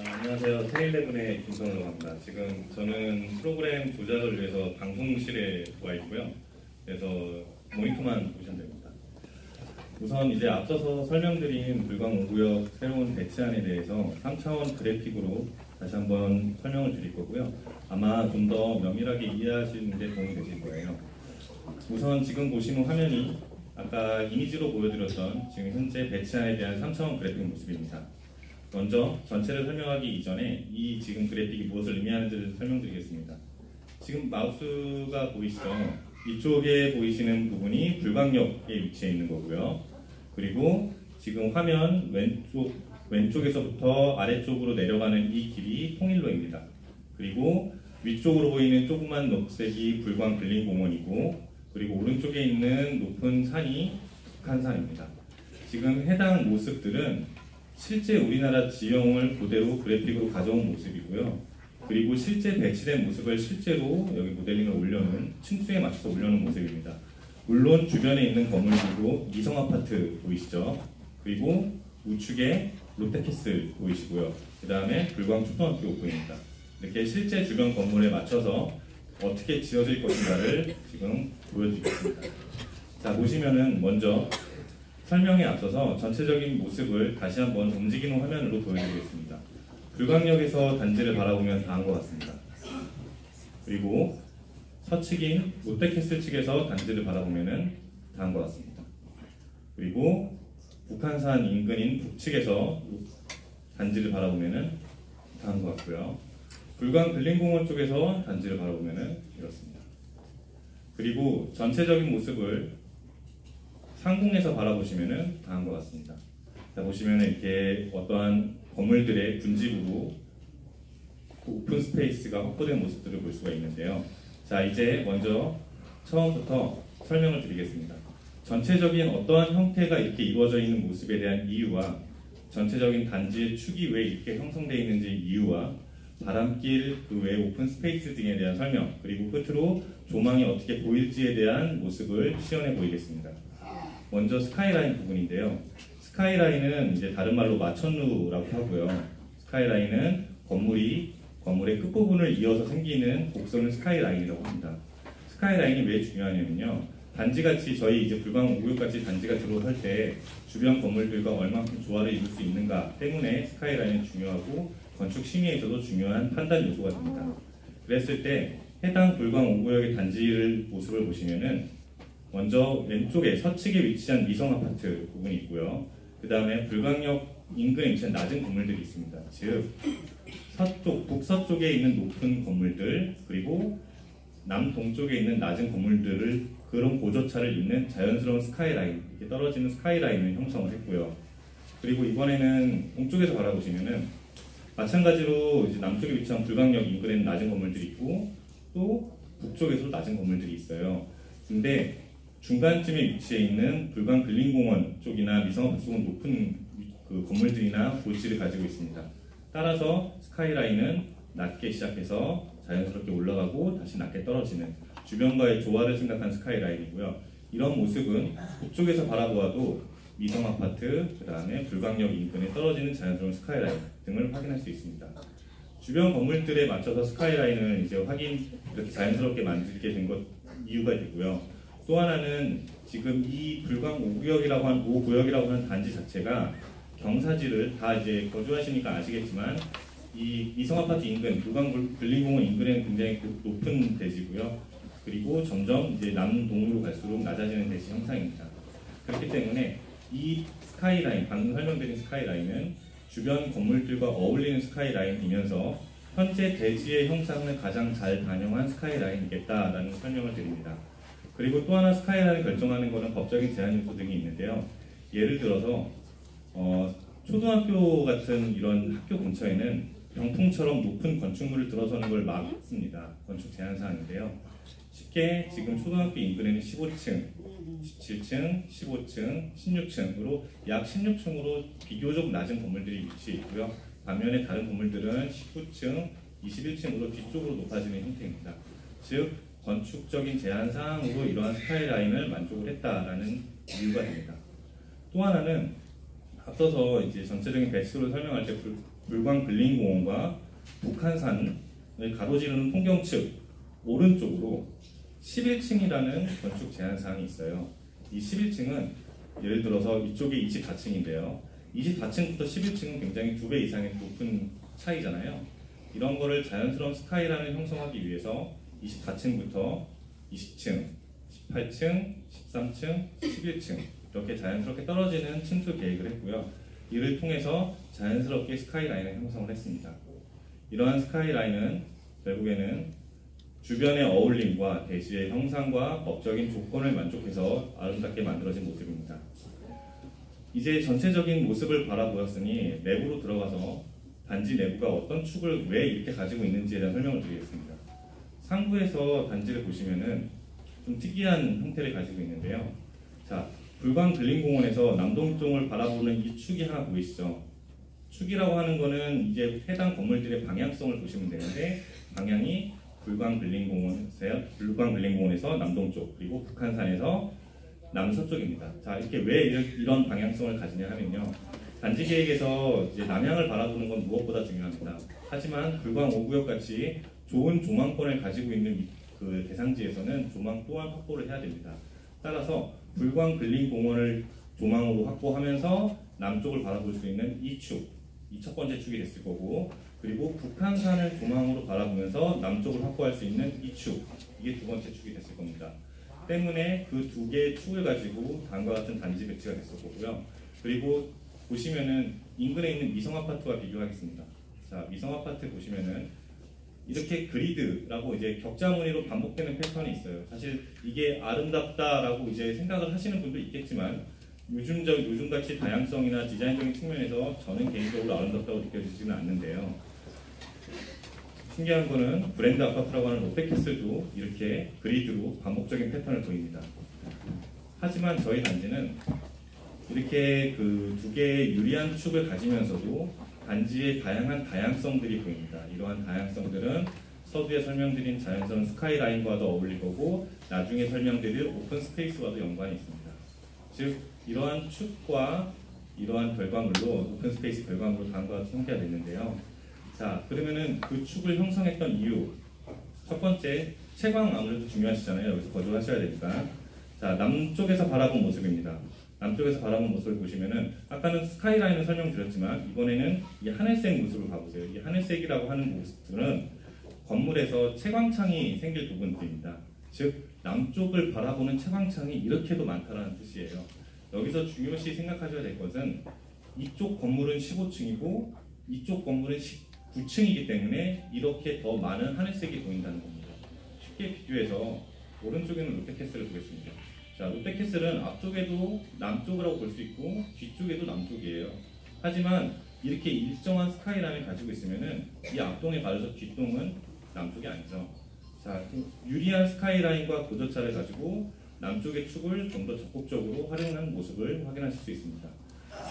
안녕하세요. 테일레븐의 김성우라고 합니다. 지금 저는 프로그램 조작을 위해서 방송실에 와 있고요. 그래서 모니터만 보시면 됩니다. 우선 이제 앞서서 설명드린 불광 5구역 새로운 배치안에 대해서 3차원 그래픽으로 다시 한번 설명을 드릴 거고요. 아마 좀 더 면밀하게 이해하시는 데 도움이 되실 거예요. 우선 지금 보시는 화면이 아까 이미지로 보여드렸던 지금 현재 배치안에 대한 3차원 그래픽 모습입니다. 먼저 전체를 설명하기 이전에 이 지금 그래픽이 무엇을 의미하는지를 설명드리겠습니다. 지금 마우스가 보이시죠? 이쪽에 보이시는 부분이 불광역에 위치해 있는 거고요. 그리고 지금 화면 왼쪽에서부터 아래쪽으로 내려가는 이 길이 통일로입니다. 그리고 위쪽으로 보이는 조그만 녹색이 불광 근린공원이고, 그리고 오른쪽에 있는 높은 산이 북한산입니다. 지금 해당 모습들은 실제 우리나라 지형을 그대로 그래픽으로 가져온 모습이고요. 그리고 실제 배치된 모습을 실제로 여기 모델링을 올려놓은 층수에 맞춰서 올려놓은 모습입니다. 물론 주변에 있는 건물들도 이성 아파트 보이시죠? 그리고 우측에 롯데캐슬 보이시고요. 그 다음에 불광 초등학교 보입니다. 이렇게 실제 주변 건물에 맞춰서 어떻게 지어질 것인가를 지금 보여드리겠습니다. 자, 보시면은 먼저 설명에 앞서서 전체적인 모습을 다시 한번 움직이는 화면으로 보여드리겠습니다. 불광역에서 단지를 바라보면 다한 것 같습니다. 그리고 서측인 롯데캐슬 측에서 단지를 바라보면 다한 것 같습니다. 그리고 북한산 인근인 북측에서 단지를 바라보면 다한 것 같고요. 불광 근린공원 쪽에서 단지를 바라보면 이렇습니다. 그리고 전체적인 모습을 상공에서 바라보시면 다한 것 같습니다. 자, 보시면 이렇게 어떠한 건물들의 분집으로 오픈 스페이스가 확보된 모습들을 볼 수가 있는데요. 자, 이제 먼저 처음부터 설명을 드리겠습니다. 전체적인 어떠한 형태가 이렇게 이루어져 있는 모습에 대한 이유와 전체적인 단지의 축이 왜 이렇게 형성되어 있는지 이유와 바람길 그 외 오픈 스페이스 등에 대한 설명, 그리고 끝으로 조망이 어떻게 보일지에 대한 모습을 시연해 보이겠습니다. 먼저 스카이라인 부분인데요. 스카이라인은 이제 다른 말로 마천루라고 하고요. 스카이라인은 건물의 끝부분을 이어서 생기는 곡선을 스카이라인이라고 합니다. 스카이라인이 왜 중요하냐면요. 단지같이 저희 이제 불광 5구역같이 단지가 들어설 때 주변 건물들과 얼마큼 조화를 이룰 수 있는가 때문에 스카이라인은 중요하고 건축 심의에서도 중요한 판단 요소가 됩니다. 그랬을 때 해당 불광 5구역의 단지를 모습을 보시면은 먼저 왼쪽에 서측에 위치한 미성 아파트 부분이 있고요. 그 다음에 불광역 인근에 위치한 낮은 건물들이 있습니다. 즉 북서쪽에 있는 높은 건물들, 그리고 남동쪽에 있는 낮은 건물들을 그런 고저차를 잇는 자연스러운 스카이라인, 이렇게 떨어지는 스카이라인을 형성을 했고요. 그리고 이번에는 동쪽에서 바라보시면은 마찬가지로 이제 남쪽에 위치한 불광역 인근에는 낮은 건물들이 있고 또 북쪽에서도 낮은 건물들이 있어요. 근데 중간쯤에 위치해 있는 불광 근린공원 쪽이나 미성아파트 쪽은 높은 그 건물들이나 고지를 가지고 있습니다. 따라서 스카이라인은 낮게 시작해서 자연스럽게 올라가고 다시 낮게 떨어지는 주변과의 조화를 생각한 스카이라인이고요. 이런 모습은 북쪽에서 바라보아도 미성아파트, 그 다음에 불광역 인근에 떨어지는 자연스러운 스카이라인 등을 확인할 수 있습니다. 주변 건물들에 맞춰서 스카이라인을 이제 이렇게 자연스럽게 만들게 된 것 이유가 되고요. 또 하나는 지금 이 불광 5구역이라고 하는 단지 자체가 경사지를 다 이제 거주하시니까 아시겠지만 이 미성아파트 인근, 불광 근린공원 인근에는 굉장히 높은 대지고요. 그리고 점점 이제 남동으로 갈수록 낮아지는 대지 형상입니다. 그렇기 때문에 이 스카이라인, 방금 설명드린 스카이라인은 주변 건물들과 어울리는 스카이라인이면서 현재 대지의 형상을 가장 잘 반영한 스카이라인이겠다라는 설명을 드립니다. 그리고 또 하나 스카이라인을 결정하는 것은 법적인 제한 요소 등이 있는데요. 예를 들어서 초등학교 같은 이런 학교 근처에는 병풍처럼 높은 건축물을 들어서는 걸 막습니다. 건축 제한 사항인데요. 쉽게 지금 초등학교 인근에는 15층, 17층, 15층, 16층으로 약 16층으로 비교적 낮은 건물들이 위치해 있고요. 반면에 다른 건물들은 19층, 21층으로 뒤쪽으로 높아지는 형태입니다. 즉 건축적인 제한 사항으로 이러한 스카이라인을 만족을 했다라는 이유가 됩니다. 또 하나는 앞서서 이제 전체적인 배치도를 설명할 때 불광 근린공원과 북한산을 가로지르는 통경 측 오른쪽으로 11층이라는 건축 제한 사항이 있어요. 이 11층은 예를 들어서 이쪽이 24층인데요. 24층부터 11층은 굉장히 2배 이상의 높은 차이잖아요. 이런 거를 자연스러운 스카이라인을 형성하기 위해서 24층부터 20층, 18층, 13층, 11층 이렇게 자연스럽게 떨어지는 층수 계획을 했고요. 이를 통해서 자연스럽게 스카이라인을 형성을 했습니다. 이러한 스카이라인은 결국에는 주변의 어울림과 대지의 형상과 법적인 조건을 만족해서 아름답게 만들어진 모습입니다. 이제 전체적인 모습을 바라보았으니 내부로 들어가서 단지 내부가 어떤 축을 왜 이렇게 가지고 있는지에 대한 설명을 드리겠습니다. 상부에서 단지를 보시면은 좀 특이한 형태를 가지고 있는데요. 자, 불광 근린공원에서 남동쪽을 바라보는 이 축이 하나 보이시죠? 축이라고 하는 거는 이제 해당 건물들의 방향성을 보시면 되는데 방향이 불광 근린공원에서 남동쪽 그리고 북한산에서 남서쪽입니다. 자, 이렇게 왜 이런 방향성을 가지냐 하면요. 단지 계획에서 이제 남향을 바라보는 건 무엇보다 중요합니다. 하지만 불광 5구역 같이 좋은 조망권을 가지고 있는 그 대상지에서는 조망 또한 확보를 해야 됩니다. 따라서 불광 근린공원을 조망으로 확보하면서 남쪽을 바라볼 수 있는 이 축, 이 첫 번째 축이 됐을 거고, 그리고 북한산을 조망으로 바라보면서 남쪽을 확보할 수 있는 이 축, 이게 두 번째 축이 됐을 겁니다. 때문에 그 두 개의 축을 가지고 다음과 같은 단지 배치가 됐을 거고요. 그리고 보시면은 인근에 있는 미성아파트와 비교하겠습니다. 자, 미성아파트 보시면은 이렇게 그리드라고 이제 격자무늬로 반복되는 패턴이 있어요. 사실 이게 아름답다라고 이제 생각을 하시는 분도 있겠지만 요즘같이 다양성이나 디자인적인 측면에서 저는 개인적으로 아름답다고 느껴지지는 않는데요. 신기한 거는 브랜드 아파트라고 하는 롯데캐슬도 이렇게 그리드로 반복적인 패턴을 보입니다. 하지만 저희 단지는 이렇게 그 두 개의 유리한 축을 가지면서도 단지의 다양한 다양성들이 보입니다. 이러한 다양성들은 서두에 설명드린 자연스러운 스카이라인과도 어울릴 거고 나중에 설명드릴 오픈 스페이스와도 연관이 있습니다. 즉 이러한 축과 이러한 결과물로 오픈 스페이스 결과물로 다음과 같이 형태가 됐는데요. 자, 그러면은 그 축을 형성했던 이유 첫 번째, 채광 아무래도 중요하시잖아요. 여기서 거주하셔야 되니까. 자, 남쪽에서 바라본 모습입니다. 남쪽에서 바라본 모습을 보시면은 아까는 스카이라인을 설명드렸지만 이번에는 이 하늘색 모습을 봐보세요. 이 하늘색이라고 하는 모습들은 건물에서 채광창이 생길 부분들입니다. 즉 남쪽을 바라보는 채광창이 이렇게도 많다는 뜻이에요. 여기서 중요시 생각하셔야 될 것은 이쪽 건물은 15층이고 이쪽 건물은 19층이기 때문에 이렇게 더 많은 하늘색이 보인다는 겁니다. 쉽게 비교해서 오른쪽에는 롯데캐슬을 보겠습니다. 자, 롯데캐슬은 앞쪽에도 남쪽이라고 볼 수 있고 뒤쪽에도 남쪽이에요. 하지만 이렇게 일정한 스카이라인을 가지고 있으면은 이 앞동에 가려서 뒷동은 남쪽이 아니죠. 자, 유리한 스카이라인과 고저차를 가지고 남쪽의 축을 좀 더 적극적으로 활용하는 모습을 확인하실 수 있습니다.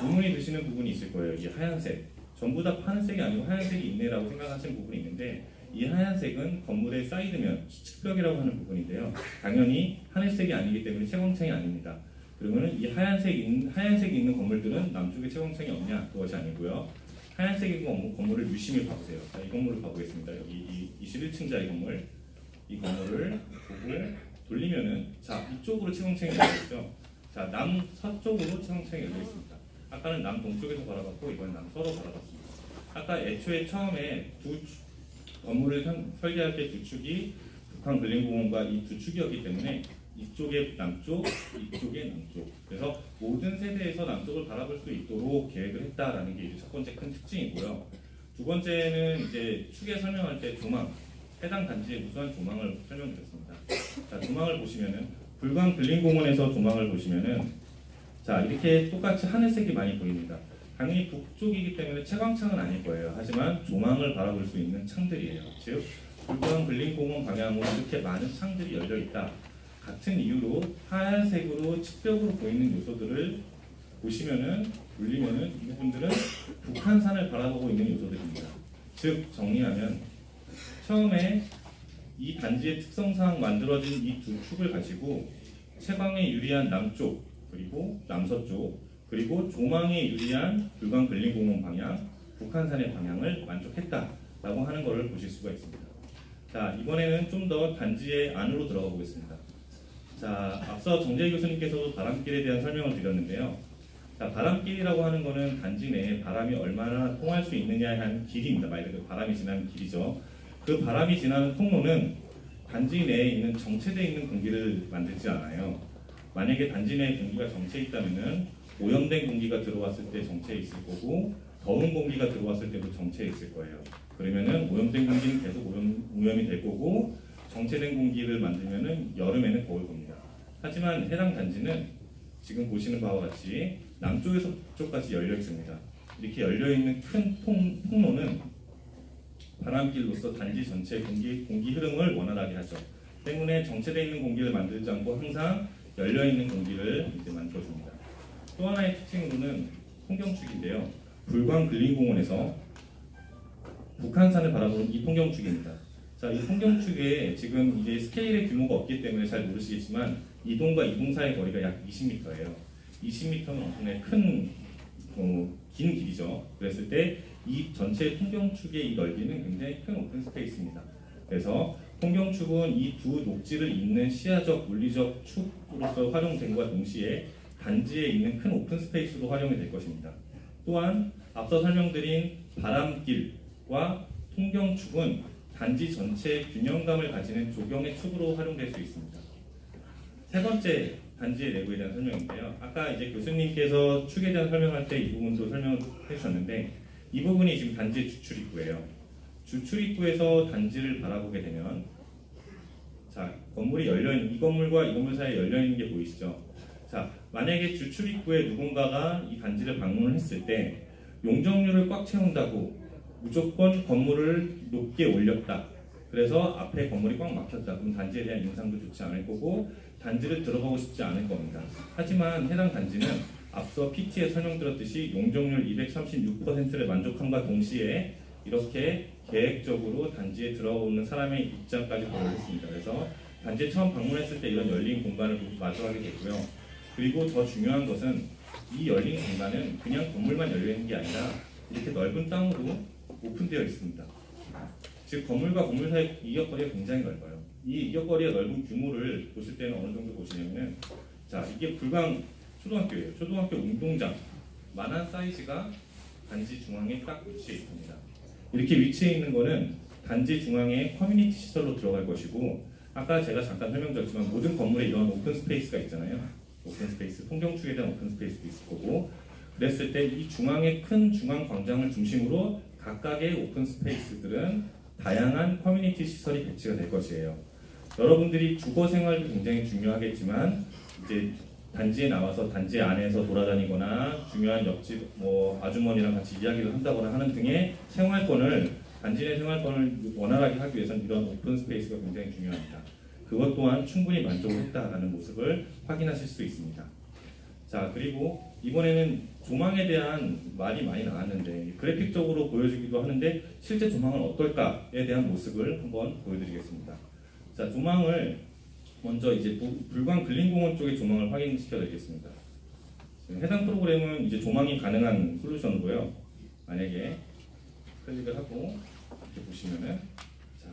의문이 드시는 부분이 있을 거예요. 이 하얀색, 전부 다 파란색이 아니고 하얀색이 있네라고 생각하시는 부분이 있는데 이 하얀색은 건물의 사이드면, 측벽이라고 하는 부분인데요. 당연히 하늘색이 아니기 때문에 채광창이 아닙니다. 그러면 이 하얀색이 있는 건물들은 남쪽에 채광창이 없냐? 그것이 아니고요. 하얀색의 건물을 유심히 봐보세요. 자, 이 건물을 봐보겠습니다. 여기 21층짜리 건물, 이 건물을 보고 돌리면은 자, 이쪽으로 채광창이 열려있죠. 자, 남서쪽으로 채광창이 열려있습니다. 아까는 남동쪽에서 바라봤고 이번엔 남서로 바라봤습니다. 아까 애초에 처음에 건물을 설계할 때 두 축이 북한 근린공원과 이 두 축이었기 때문에 이쪽에 남쪽, 이쪽에 남쪽. 그래서 모든 세대에서 남쪽을 바라볼 수 있도록 계획을 했다라는 게 이제 첫 번째 큰 특징이고요. 두 번째는 이제 축에 설명할 때 조망, 해당 단지의 우수한 조망을 설명드렸습니다. 자, 조망을 보시면은 불광 근린공원에서 조망을 보시면은 자, 이렇게 똑같이 하늘색이 많이 보입니다. 당연히 북쪽이기 때문에 채광창은 아닐 거예요. 하지만 조망을 바라볼 수 있는 창들이에요. 즉, 불광 근린공원 방향으로 이렇게 많은 창들이 열려 있다. 같은 이유로 하얀색으로 측벽으로 보이는 요소들을 보시면은 돌리면은 이 부분들은 북한산을 바라보고 있는 요소들입니다. 즉, 정리하면 처음에 이 단지의 특성상 만들어진 이 두 축을 가지고 채광에 유리한 남쪽 그리고 남서쪽 그리고 조망에 유리한 불광 근린공원 방향, 북한산의 방향을 만족했다라고 하는 것을 보실 수가 있습니다. 자, 이번에는 좀 더 단지의 안으로 들어가 보겠습니다. 자, 앞서 정재희 교수님께서도 바람길에 대한 설명을 드렸는데요. 자, 바람길이라고 하는 것은 단지 내에 바람이 얼마나 통할 수 있느냐에 한 길이입니다. 말 그대로 바람이 지나는 길이죠. 그 바람이 지나는 통로는 단지 내에 있는 정체되어 있는 공기를 만들지 않아요. 만약에 단지 내에 공기가 정체해 있다면 오염된 공기가 들어왔을 때 정체해 있을 거고 더운 공기가 들어왔을 때도 정체해 있을 거예요. 그러면은 오염된 공기는 계속 오염이 될 거고 정체된 공기를 만들면은 여름에는 더울 겁니다. 하지만 해당 단지는 지금 보시는 바와 같이 남쪽에서 북쪽까지 열려 있습니다. 이렇게 열려 있는 큰 통로는 바람길로서 단지 전체의 공기 흐름을 원활하게 하죠. 때문에 정체되어 있는 공기를 만들지 않고 항상 열려 있는 공기를 이제 만들어줍니다. 또 하나의 특징으로는 풍경축인데요. 불광 근린공원에서 북한산을 바라보는 이 풍경축입니다. 자, 이 풍경축에 지금 이제 스케일의 규모가 없기 때문에 잘 모르시겠지만 이동과 이동 사이의 거리가 약 20m예요. 20m는 엄청나게 긴 길이죠. 그랬을 때 이 전체 풍경축의 이 넓이는 굉장히 큰 오픈 스페이스입니다. 그래서 풍경축은 이 두 녹지를 잇는 시야적, 물리적 축으로서 활용됨과 동시에 단지에 있는 큰 오픈 스페이스로 활용이 될 것입니다. 또한 앞서 설명드린 바람길과 풍경축은 단지 전체의 균형감을 가지는 조경의 축으로 활용될 수 있습니다. 세 번째 단지의 내부에 대한 설명인데요. 아까 이제 교수님께서 축에 대한 설명할 때 이 부분도 설명해 주셨는데 이 부분이 지금 단지의 주출입구예요. 주출입구에서 단지를 바라보게 되면 자, 건물이 열려있는 이 건물과 이 건물 사이에 열려있는 게 보이시죠? 자, 만약에 주출입구에 누군가가 이 단지를 방문을 했을 때 용적률을 꽉 채운다고 무조건 건물을 높게 올렸다. 그래서 앞에 건물이 꽉 막혔다. 그럼 단지에 대한 인상도 좋지 않을 거고 단지를 들어가고 싶지 않을 겁니다. 하지만 해당 단지는 앞서 PT에 설명드렸듯이 용적률 236%를 만족함과 동시에 이렇게 계획적으로 단지에 들어오는 사람의 입장까지 고려했습니다. 그래서 단지에 처음 방문했을 때 이런 열린 공간을 마주하게 되고요. 그리고 더 중요한 것은 이 열린 공간은 그냥 건물만 열려 있는 게 아니라 이렇게 넓은 땅으로 오픈되어 있습니다. 즉 건물과 건물 사이 이격거리가 굉장히 넓어요. 이 이격거리의 넓은 규모를 보실 때는 어느 정도 보시냐면은 자, 이게 불광 초등학교예요. 초등학교 운동장 만한 사이즈가 단지 중앙에 딱 위치해 있습니다. 이렇게 위치해 있는 거는 단지 중앙에 커뮤니티 시설로 들어갈 것이고 아까 제가 잠깐 설명드렸지만 모든 건물에 이런 오픈 스페이스가 있잖아요. 오픈 스페이스, 풍경축에 대한 오픈 스페이스도 있을 거고 그랬을 때 이 중앙의 큰 중앙 광장을 중심으로 각각의 오픈 스페이스들은 다양한 커뮤니티 시설이 배치가 될 것이에요. 여러분들이 주거 생활도 굉장히 중요하겠지만 이제 단지에 나와서 단지 안에서 돌아다니거나 중요한 옆집 아주머니랑 같이 이야기를 한다거나 하는 등의 생활권을 단지 내 생활권을 원활하게 하기 위해서는 이런 오픈 스페이스가 굉장히 중요합니다. 그것 또한 충분히 만족했다라는 모습을 확인하실 수 있습니다. 자, 그리고 이번에는 조망에 대한 말이 많이 나왔는데 그래픽적으로 보여주기도 하는데 실제 조망은 어떨까에 대한 모습을 한번 보여드리겠습니다. 자, 조망을 먼저 이제 불광 근린공원 쪽의 조망을 확인시켜 드리겠습니다. 해당 프로그램은 이제 조망이 가능한 솔루션이고요. 만약에 클릭을 하고 이렇게 보시면은 자,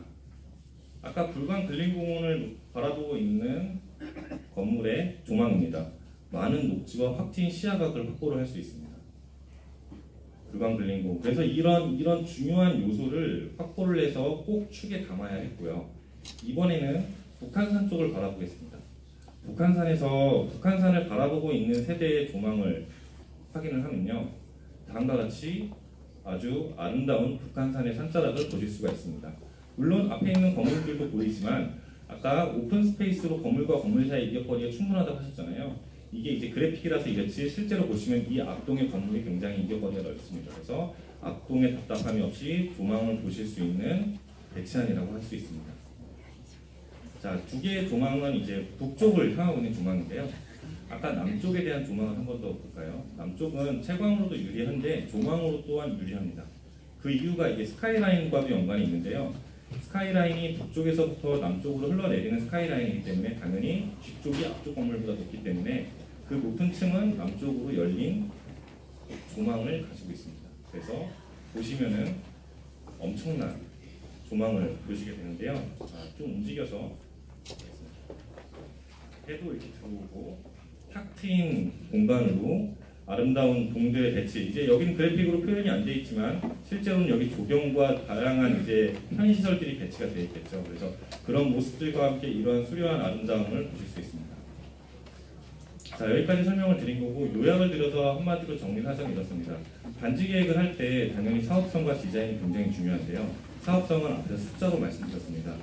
아까 불광 근린공원을 바라보고 있는 건물의 조망입니다. 많은 녹지와 확 트인 시야각을 확보를 할 수 있습니다. 불광 근린공원. 그래서 이런 중요한 요소를 확보를 해서 꼭 축에 담아야 했고요. 이번에는 북한산 쪽을 바라보겠습니다. 북한산을 바라보고 있는 세대의 조망을 확인을 하면요. 다음과 같이 아주 아름다운 북한산의 산자락을 보실 수가 있습니다. 물론 앞에 있는 건물들도 보이지만 아까 오픈 스페이스로 건물과 건물 사이 이격거리가 충분하다고 하셨잖아요. 이게 이제 그래픽이라서 이렇지 실제로 보시면 이 앞동의 건물이 굉장히 이격거리가 넓습니다. 그래서 앞동에 답답함이 없이 조망을 보실 수 있는 배치안이라고 할 수 있습니다. 자, 두 개의 조망은 이제 북쪽을 향하고 있는 조망인데요. 아까 남쪽에 대한 조망을 한 번 더 볼까요? 남쪽은 채광으로도 유리한데 조망으로 또한 유리합니다. 그 이유가 이게 스카이라인과도 연관이 있는데요. 스카이라인이 북쪽에서부터 남쪽으로 흘러내리는 스카이라인이기 때문에 당연히 뒤쪽이 앞쪽 건물보다 높기 때문에 그 높은 층은 남쪽으로 열린 조망을 가지고 있습니다. 그래서 보시면은 엄청난 조망을 보시게 되는데요. 좀 움직여서 해도 이렇게 들어오고 탁 트인 공간으로 아름다운 동들 배치. 이제 여기는 그래픽으로 표현이 안 돼 있지만 실제로는 여기 조경과 다양한 이제 편의 시설들이 배치가 되어 있겠죠. 그래서 그런 모습들과 함께 이러한 수려한 아름다움을 보실 수 있습니다. 자, 여기까지 설명을 드린 거고 요약을 드려서 한마디로 정리를 하자면 이렇습니다. 단지 계획을 할 때 당연히 사업성과 디자인이 굉장히 중요한데요. 사업성은 앞에서 숫자로 말씀드렸습니다.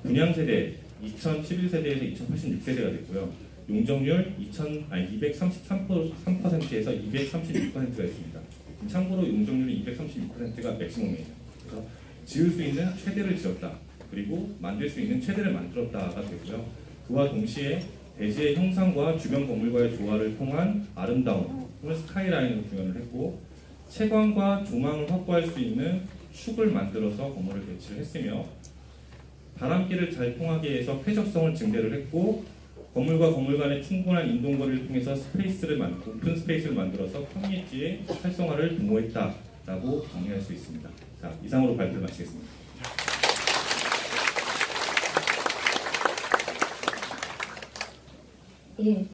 분양 세대 2011세대에서 2086세대가 됐고요. 용적률 233%에서 236%가 있습니다. 참고로 용적률이 236%가 맥시멈이에요. 그래서 지을 수 있는 최대를 지었다. 그리고 만들 수 있는 최대를 만들었다가 되고요. 그와 동시에 대지의 형상과 주변 건물과의 조화를 통한 아름다움을 스카이라인으로 구현을 했고 채광과 조망을 확보할 수 있는 축을 만들어서 건물을 배치를 했으며 바람길을 잘 통하게 해서 쾌적성을 증대를 했고 건물과 건물 간의 충분한 이동거리를 통해서 오픈 스페이스를 만들어서 커뮤니티의 활성화를 도모했다라고 정리할 수 있습니다. 자, 이상으로 발표를 마치겠습니다. 예.